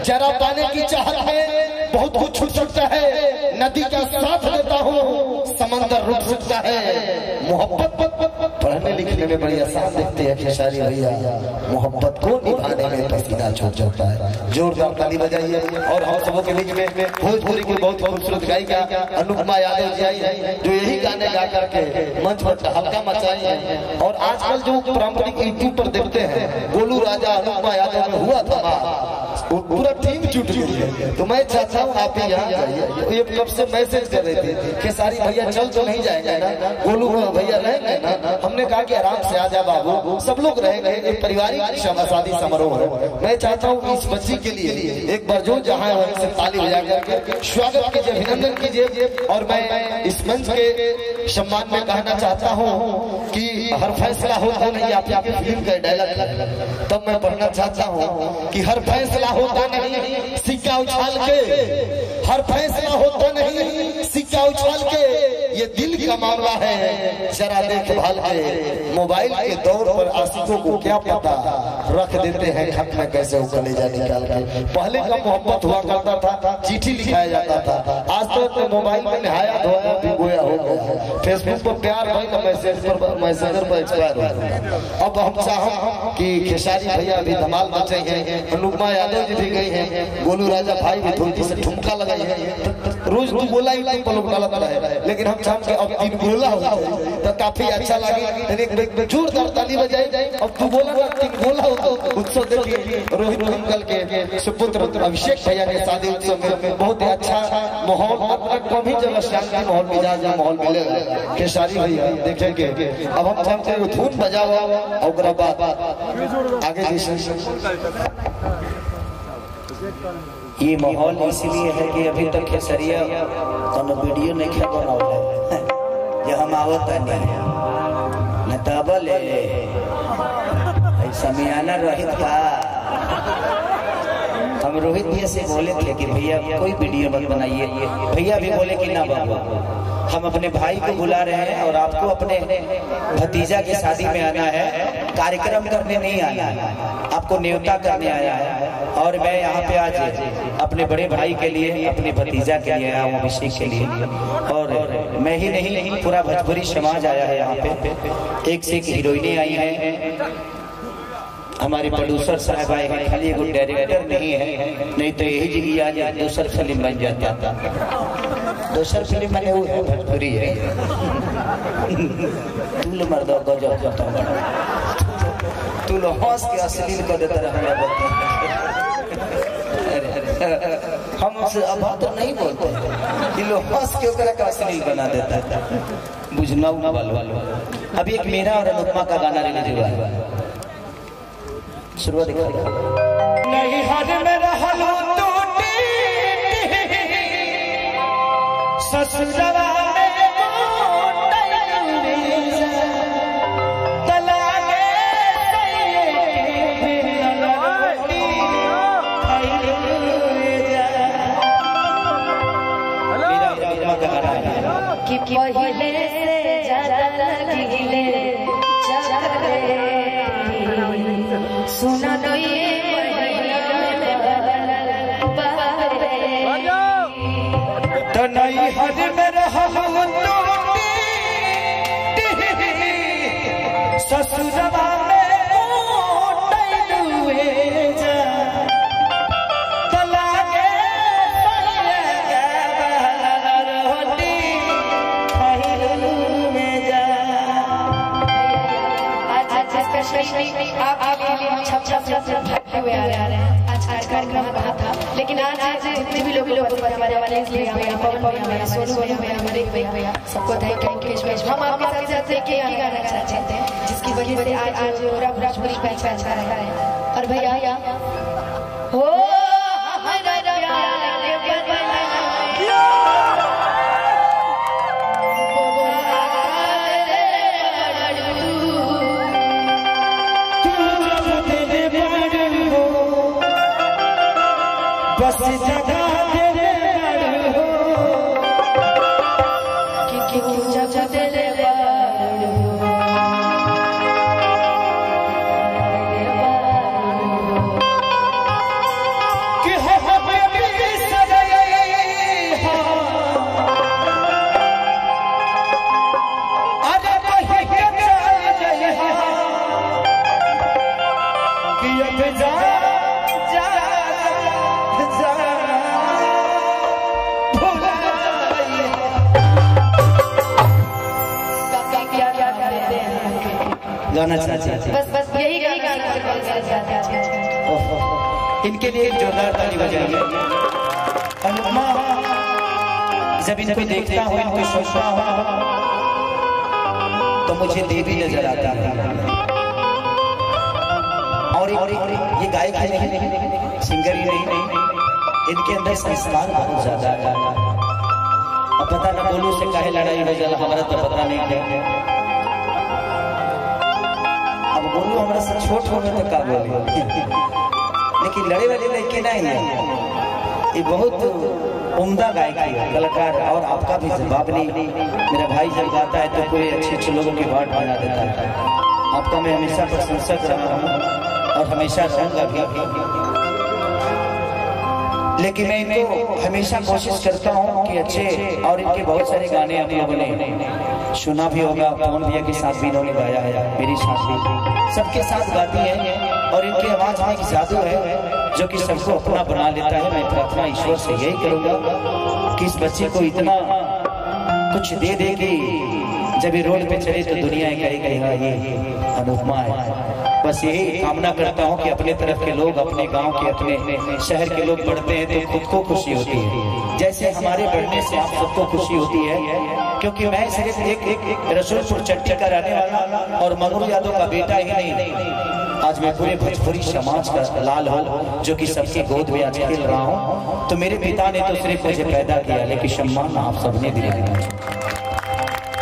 जरा पाने की चाहत में बहुत कुछ छूट सकता है। नदी का साथ देता हूँ, समंदर रुक सकता है। मोहब्बत पढ़ने लिखने में बड़ी आसान दिखती है खेसारी भैया, मोहब्बत को निभाने में पसीना छूट जाता है। जोरदार ताली बजाइए। और हम सबों के बीच में भोजपुरी की बहुत खूबसूरत गायिका अनुपमा यादव जी आई है, जो यही गाने गा करके मंच पर हल्का मचाई है। और आजकल जो पारंपरिक यूट्यूब पर देखते हैं गोलू राजा अनुपमा यादव में हुआ था, वो पूरा टीम जुट गई है। तो मैं चाहता हूँ आप यहाँ जाइए। तो ये कब से मैसेज कर रहे थे खेसारी भैया चल तो नहीं जाएंगे ना, गोलू भैया रहेंगे ना। हमने कहा कि आराम से आ जा बाबू, सब लोग रहेंगे, एक पारिवारिक शादी समारोह है। मैं चाहता हूँ इस बच्ची के लिए एक बार जो जहाँ वहीं से ताली बजा करके स्वागत कीजिए, अभिनंदन कीजिए। और मैं इस मंच के सम्मान में कहना चाहता हूँ कि हर फैसला होता नहीं, आपकी फिल्म का डायलॉग तब मैं पढ़ना चाहता हूँ कि हर फैसला होता नहीं सिक्का उछाल के, हर फैसला होता नहीं सिक्का उछाल के, ये दिल का मामला है जरा देखभाल के। मोबाइल के दौर पर आशिकों को क्या पता, रख देते हैं खत में कैसे वो कलेजा निकाल के। पहले का मोहब्बत हुआ करता था, चिट्ठी लिखाया जाता था, आज तो मोबाइल में नहाया धोया भिगोया हो गया। फेसबुक पर प्यार भाई मैसेंजर पर एक्सपायर हो गया। अब हम चाह कि खेसारी भैया अभी धमाल मचे हैं, अनुपमा यादव जी भी गई हैं, गोलू राजा भाई भी धोती से ठुमका लगाई है। रोज तू बोला ही तुम पलोक गलत है, लेकिन हम चाहते अब तीन बोला हो तो काफी अच्छा लगे। जोरदार ताली बजाई। अब तू बोला ना तीन बोला हो तो उत्सव देखिए रोहित मंगल के सुपुत्र अभिषेक भैया के शादी उत्सव में बहुत ही अच्छा माहौल, कभी जगह शांति माहौल मिजाज माहौल मिलेगा। खेसारी भैया देखेंगे। अब हम चाहते हैं धुन बजाओ और बाद आगे ये माहौल इसलिए है कि अभी तक खेसरिया कोनो वीडियो नहीं खेल बनाओ है, ये हम आवत नहीं न तबल समियाना रोहित का। हम रोहित भैया से बोले थे कि भैया कोई वीडियो मत बनाइए, भैया भी बोले कि ना बाबू हम अपने भाई को बुला रहे हैं और आपको अपने भतीजा की शादी में आना है, कार्यक्रम करने नहीं आना है, आपको न्योता करने आया है। और मैं यहाँ पे आज अपने बड़े भाई के लिए, अपने भतीजा के लिए आया हूँ, अभिषेक के लिए। और मैं ही नहीं पूरा भोजपुरी समाज आया है यहाँ पे। एक से एक हीरोइनें आई हैं, हमारे प्रोड्यूसर साहब आए हैं, खाली वो डायरेक्टर नहीं है, नहीं तो यही जगह आज दूसर फिल्म बन जाता था। दूसर फिल्म मैंने वो है भोजपुरी है। तू लो मर्द गजब तू लो हंस के अश्लील कर देता रहा। हम उसे अभद्र नहीं बोलते, कि लो हंस के ओकरा का अश्लील बना देता है। बुझना वालो अभी एक मेरा और अनुपमा का गाना रिलीज हुआ है, शुरुआत नहीं हद में रहलो टूटी ससुरवा में तलागे कि पहले से ज्यादा लगिले सुना तो ये तो नहीं हद में रहलो ससुरवा में तलागे हुए आ रहे हैं। आज कार्यक्रम कहा था, लेकिन आज जितने भी लोग हमारे सोनू भैया, हमारे भैया, सबको थैंक यू। हम आपके साथ चाहते हैं कि गाना चाहते हैं, जिसकी वजह से आज भोजपुरी पहचान रहा है। और भैया हो बस जगह तेरे हो कि जगह तेरे कि गाना चाहते हैं बस यही गाना इनके लिए एक जोरदार ताली बजाइए। अनुपमा जब इनको देखता हूँ, इनको सोचता हूँ तो मुझे देवी नजर आता है। और ये गायक ही नहीं, सिंगर ही नहीं, इनके अंदर संस्कार बहुत ज्यादा है। अब पता ना बोलू से काहे लड़ाई हो जाला, हमारा तो पता नहीं है। अब बोलू हमारा से छोट हो गए तो का बोले, लेकिन लड़े वाले लड़के नहीं है। ये बहुत उम्दा गायक है, कलाकार। और आपका भी जवाब नहीं, मेरा भाई जब गाता है तो कोई अच्छे अच्छे लोगों की बात बना देता है। आपका मैं हमेशा प्रशंसक रहा हूँ और हमेशा रहूंगा भी। लेकिन मैं इनको हमेशा कोशिश करता हूँ कि अच्छे, और इनके बहुत सारे गाने आप लोगों ने सुना भी होगा। पवन भैया के साथ भी इन्होंने गाया है, मेरी साथ भी, सबके साथ गाती है। और इनकी आवाज में एक जादू है जो कि सबको अपना बना लेता है। मैं प्रार्थना ईश्वर से यही करूंगा कि इस बच्चे को इतना कुछ दे दे कि जब ये रोड पे चले तो दुनिया कहेगी हाँ ये अनुपमा है। बस यही कामना करता हूँ कि अपने तरफ के लोग, अपने गांव के, अपने शहर के लोग बढ़ते हैं तो खुद को खुशी होती है, जैसे हमारे बढ़ने से आप सबको खुशी होती है। क्योंकि मैं सिर्फ एक रसूलपुर चट्टी का रहने वाला और मंगरू यादव का बेटा ही नहीं, आज मैं पूरे भोजपुरी समाज का लाल हूँ, जो कि सबकी गोद में आज खेल रहा हूँ। तो मेरे पिता ने तो सिर्फ मुझे पैदा किया, लेकिन सम्मान आप सबने दिया।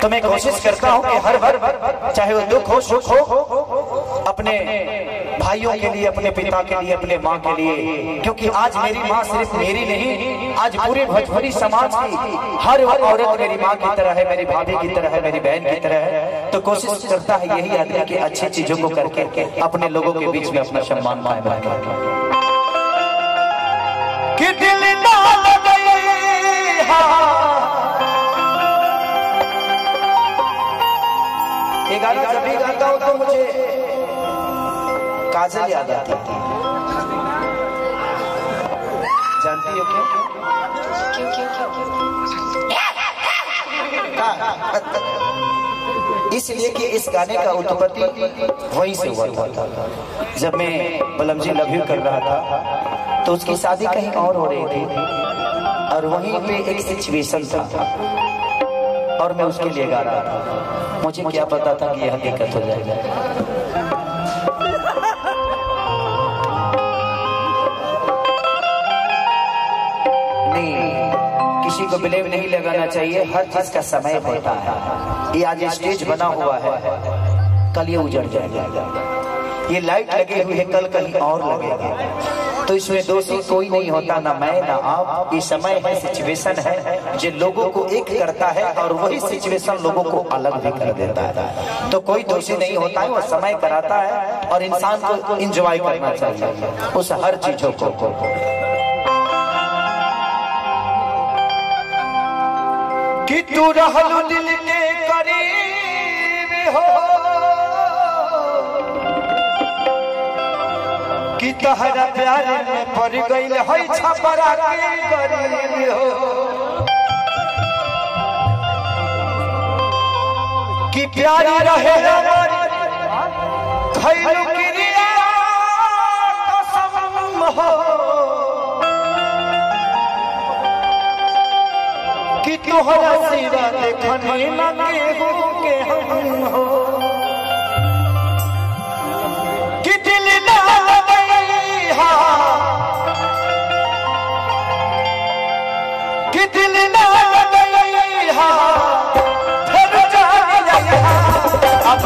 तो मैं कोशिश करता हूँ कि हर बार, चाहे वो दुख हो सुख हो, अपने भाइयों के लिए, अपने पिता के लिए, अपने माँ के लिए, क्योंकि आज मेरी माँ सिर्फ मेरी नहीं, आज पूरे भोजपुरी समाज की हर औरत मेरी माँ की तरह है, मेरी भाभी की तरह है, मेरी बहन की तरह है। तो कोशिश करता है यही आदमी कि अच्छी चीजों को करके अपने लोगों के बीच में अपना सम्मान कायम रखे। ये गाना जब भी गाता हूँ तो मुझे काजल याद आती है। जानती हो क्यों? इसलिए कि इस गाने का उत्पत्ति वहीं से हुआ था। जब मैं बलम जी लव यू कर रहा था तो उसकी शादी कहीं और हो रही थी और वहीं पे एक सिचुएशन था और मैं उसके लिए गा रहा था। मुझे क्या पता था कि यह दिक्कत हो जाएगा। नहीं, किसी को ब्लेम नहीं लगाना चाहिए, हर चीज का समय होता है। ये आज स्टेज बना हुआ है, कल ये उजड़ जाएगा। ये लाइट लगी हुई है, कल कहीं और लगेगा। तो इसमें दोषी कोई नहीं होता, ना मैं ना आप। ये समय है, सिचुएशन है जो लोगों को एक करता है और वही सिचुएशन लोगों को अलग भी कर देता है। तो कोई दोषी नहीं होता है, वो समय कराता है और इंसान को एंजॉय करना चाहिए उस हर चीजों को। कि तू रहलू दिल के करीब हो, कि तहरा प्यार में पड़ गइल है छपरा के गरीब हो, कि प्यारी रहे हमारी खैलू क्रिया कसम हो, कि तुहरा सिवा देखने न केहू के हम हो, कि दिल ना लगैहा, कि दिल ना लगैहा, फिर जाइहा अब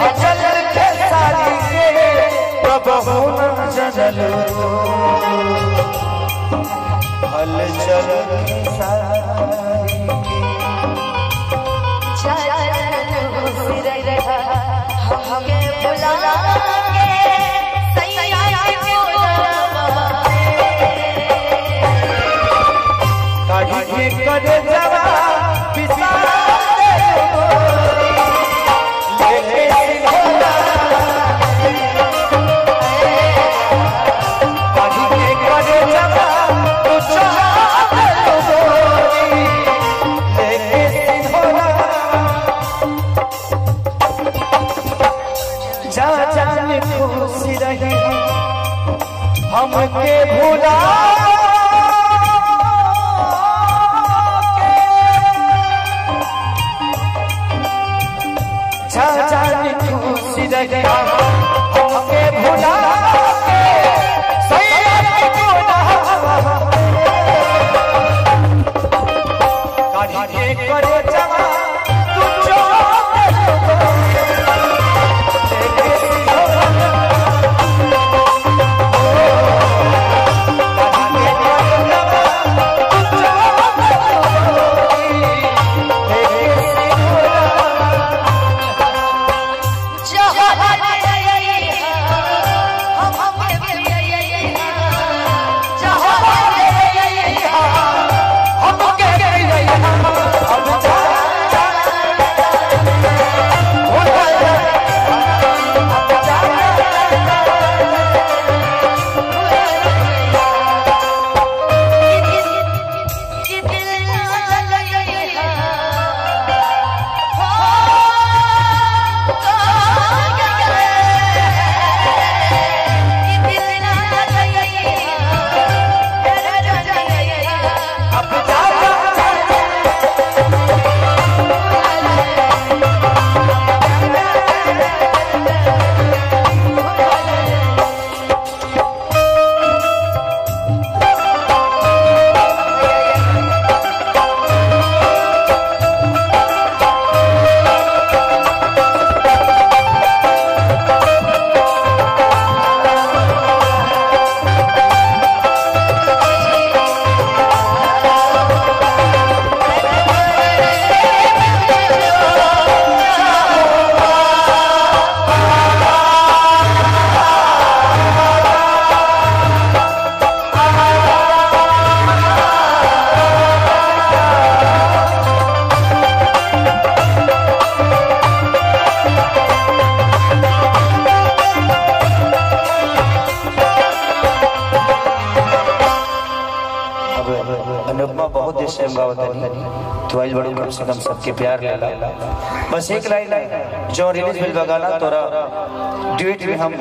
अचल के सारी के प्रभु न जनल हल चल सारी हमें बुला करे जवा खुशी रही हमके भूला जाने खुशी रही हमके भूला करे जवा अनुपमा बहुत देश से तो आज बड़ो कम से कम सबके प्यार लेला बस एक लाइन जो रिलीज बिल बगाना तोरा ड्यूट में हम